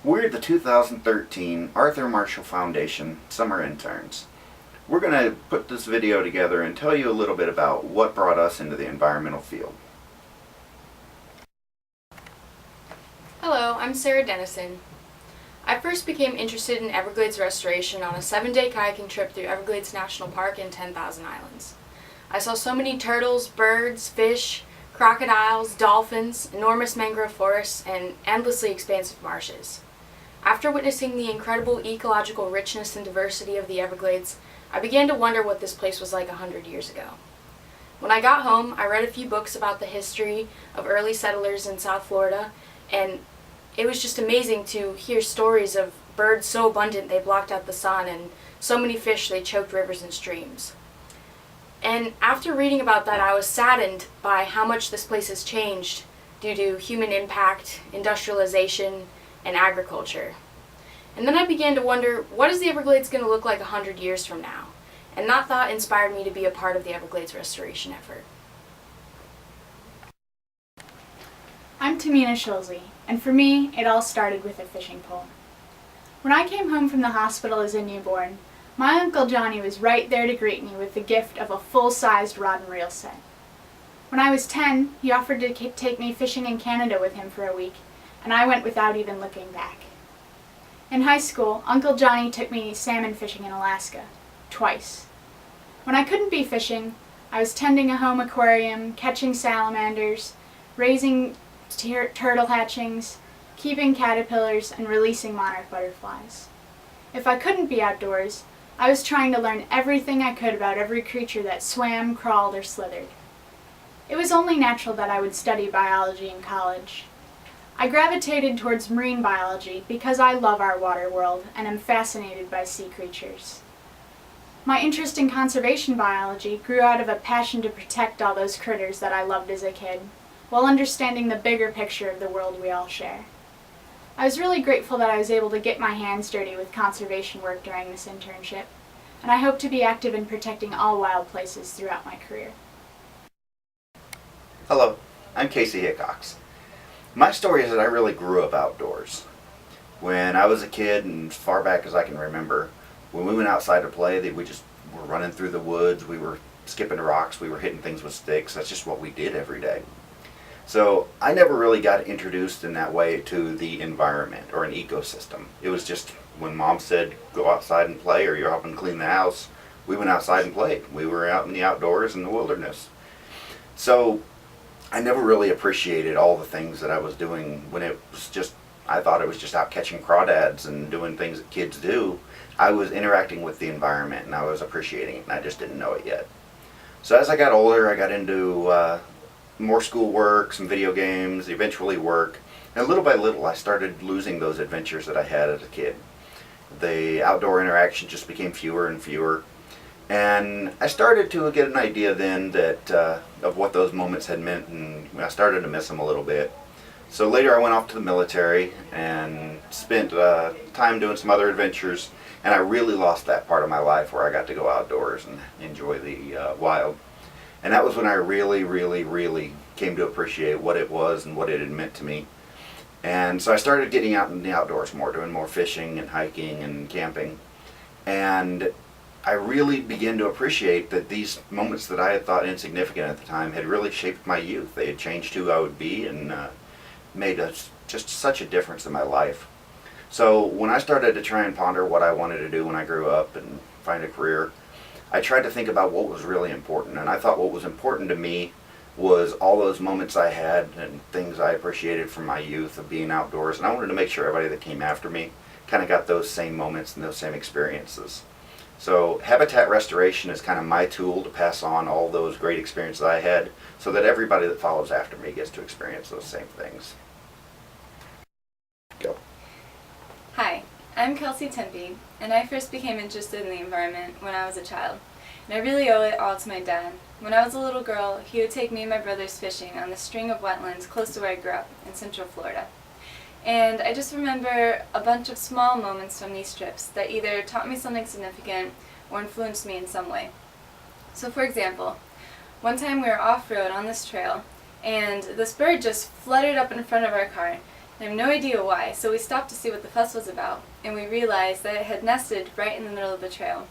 We're the 2013 Arthur Marshall Foundation Summer Interns. We're going to put this video together and tell you a little bit about what brought us into the environmental field. Hello, I'm Sarah Dennison. I first became interested in Everglades restoration on a 7-day kayaking trip through Everglades National Park and 10,000 Islands. I saw so many turtles, birds, fish, crocodiles, dolphins, enormous mangrove forests, and endlessly expansive marshes. After witnessing the incredible ecological richness and diversity of the Everglades, I began to wonder what this place was like 100 years ago. When I got home, I read a few books about the history of early settlers in South Florida, and it was just amazing to hear stories of birds so abundant they blocked out the sun and so many fish they choked rivers and streams. And after reading about that, I was saddened by how much this place has changed due to human impact, industrialization, and agriculture. And then I began to wonder, what is the Everglades going to look like 100 years from now? And that thought inspired me to be a part of the Everglades restoration effort. I'm Tamina Schulze, and for me, it all started with a fishing pole. When I came home from the hospital as a newborn, my Uncle Johnny was right there to greet me with the gift of a full-sized rod and reel set. When I was 10, he offered to take me fishing in Canada with him for a week, and I went without even looking back. In high school, Uncle Johnny took me salmon fishing in Alaska, twice. When I couldn't be fishing, I was tending a home aquarium, catching salamanders, raising turtle hatchings, keeping caterpillars, and releasing monarch butterflies. If I couldn't be outdoors, I was trying to learn everything I could about every creature that swam, crawled, or slithered. It was only natural that I would study biology in college. I gravitated towards marine biology because I love our water world and am fascinated by sea creatures. My interest in conservation biology grew out of a passion to protect all those critters that I loved as a kid, while understanding the bigger picture of the world we all share. I was really grateful that I was able to get my hands dirty with conservation work during this internship, and I hope to be active in protecting all wild places throughout my career. Hello, I'm Casey Hickox. My story is that I really grew up outdoors. When I was a kid, and as far back as I can remember, when we went outside to play, we just were running through the woods, we were skipping rocks, we were hitting things with sticks. That's just what we did every day. So I never really got introduced in that way to the environment or an ecosystem. It was just when Mom said, go outside and play, or you're helping clean the house, we went outside and played. We were out in the outdoors in the wilderness. So I never really appreciated all the things that I was doing when it was just, I thought it was just out catching crawdads and doing things that kids do. I was interacting with the environment and I was appreciating it, and I just didn't know it yet. So as I got older, I got into more schoolwork, some video games, eventually work, and little by little I started losing those adventures that I had as a kid. The outdoor interaction just became fewer and fewer, and I started to get an idea then that of what those moments had meant, and I started to miss them a little bit. So later I went off to the military and spent time doing some other adventures, and I really lost that part of my life where I got to go outdoors and enjoy the wild. And that was when I really came to appreciate what it was and what it had meant to me. And so I started getting out in the outdoors more, doing more fishing and hiking and camping. And I really began to appreciate that these moments that I had thought insignificant at the time had really shaped my youth. They had changed who I would be and made just such a difference in my life. So when I started to try and ponder what I wanted to do when I grew up and find a career, I tried to think about what was really important, and I thought what was important to me was all those moments I had and things I appreciated from my youth of being outdoors, and I wanted to make sure everybody that came after me kind of got those same moments and those same experiences. So habitat restoration is kind of my tool to pass on all those great experiences I had so that everybody that follows after me gets to experience those same things. Go. Hi, I'm Kelsey Tempe, and I first became interested in the environment when I was a child, and I really owe it all to my dad. When I was a little girl, he would take me and my brothers fishing on the string of wetlands close to where I grew up in Central Florida. And I just remember a bunch of small moments from these trips that either taught me something significant or influenced me in some way. So for example, one time we were off-road on this trail, and this bird just fluttered up in front of our car, I have no idea why, so we stopped to see what the fuss was about, and we realized that it had nested right in the middle of the trail,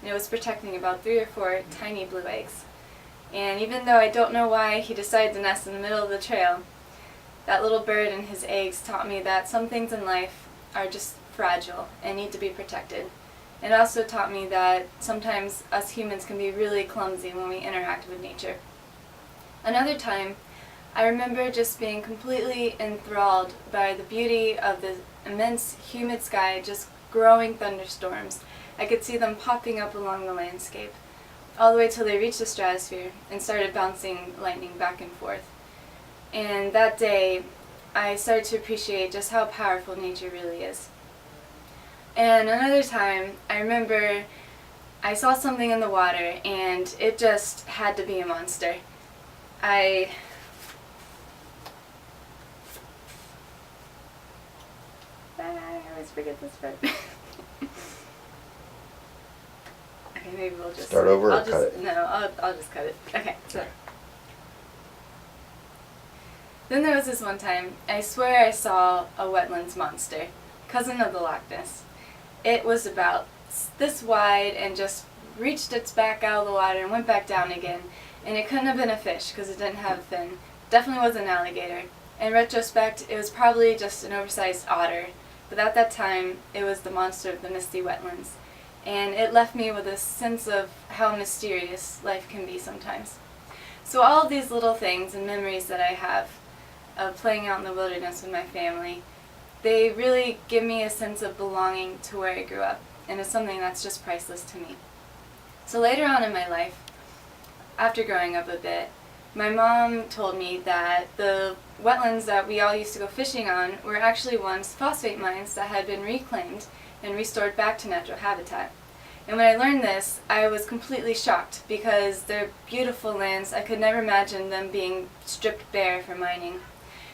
and it was protecting about 3 or 4 tiny blue eggs. And even though I don't know why he decided to nest in the middle of the trail, that little bird and his eggs taught me that some things in life are just fragile and need to be protected. It also taught me that sometimes us humans can be really clumsy when we interact with nature. Another time, I remember just being completely enthralled by the beauty of the immense humid sky, just growing thunderstorms. I could see them popping up along the landscape, all the way till they reached the stratosphere and started bouncing lightning back and forth. And that day, I started to appreciate just how powerful nature really is. And another time, I remember I saw something in the water, and it just had to be a monster. I always forget this part. Okay, maybe we'll just Start over or I'll cut just, it? No, I'll just cut it. Okay, so. Then there was this one time, I swear I saw a wetlands monster, cousin of the Loch Ness. It was about this wide and just reached its back out of the water and went back down again. And it couldn't have been a fish because it didn't have a fin. Definitely wasn't an alligator. In retrospect, it was probably just an oversized otter. But at that time, it was the monster of the misty wetlands. And it left me with a sense of how mysterious life can be sometimes. So all of these little things and memories that I have of playing out in the wilderness with my family, they really give me a sense of belonging to where I grew up, and it's something that's just priceless to me. So later on in my life, after growing up a bit, my mom told me that the wetlands that we all used to go fishing on were actually once phosphate mines that had been reclaimed and restored back to natural habitat. And when I learned this, I was completely shocked because they're beautiful lands. I could never imagine them being stripped bare for mining.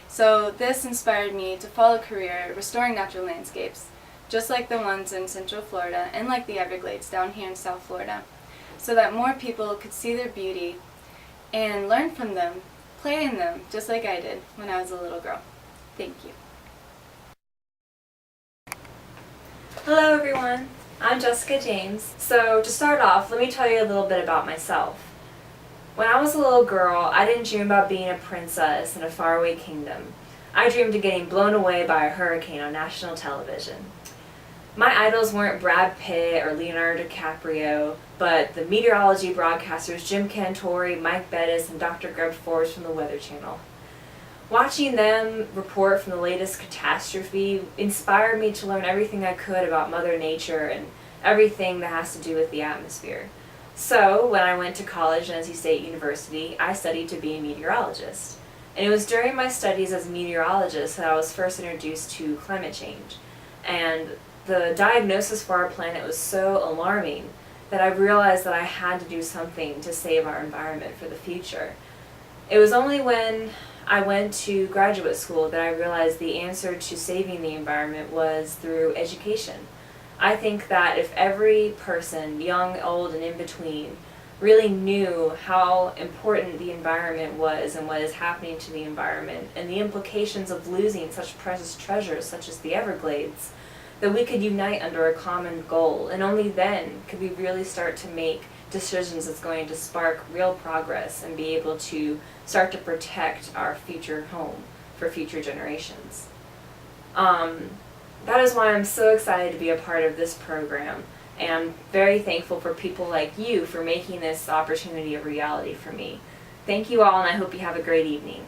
So this inspired me to follow a career restoring natural landscapes, just like the ones in Central Florida and like the Everglades down here in South Florida, so that more people could see their beauty and learn from them, play in them, just like I did when I was a little girl. Thank you. Hello everyone, I'm Jessica James. So to start off, let me tell you a little bit about myself. When I was a little girl, I didn't dream about being a princess in a faraway kingdom. I dreamed of getting blown away by a hurricane on national television. My idols weren't Brad Pitt or Leonardo DiCaprio, but the meteorology broadcasters Jim Cantori, Mike Bettis, and Dr. Greg Forbes from the Weather Channel. Watching them report from the latest catastrophe inspired me to learn everything I could about Mother Nature and everything that has to do with the atmosphere. So, when I went to college at NC State University, I studied to be a meteorologist. And it was during my studies as a meteorologist that I was first introduced to climate change. And the diagnosis for our planet was so alarming that I realized that I had to do something to save our environment for the future. It was only when I went to graduate school that I realized the answer to saving the environment was through education. I think that if every person, young, old, and in between, really knew how important the environment was and what is happening to the environment and the implications of losing such precious treasures such as the Everglades, that we could unite under a common goal, and only then could we really start to make decisions that's going to spark real progress and be able to start to protect our future home for future generations. That is why I'm so excited to be a part of this program, and I'm very thankful for people like you for making this opportunity a reality for me. Thank you all, and I hope you have a great evening.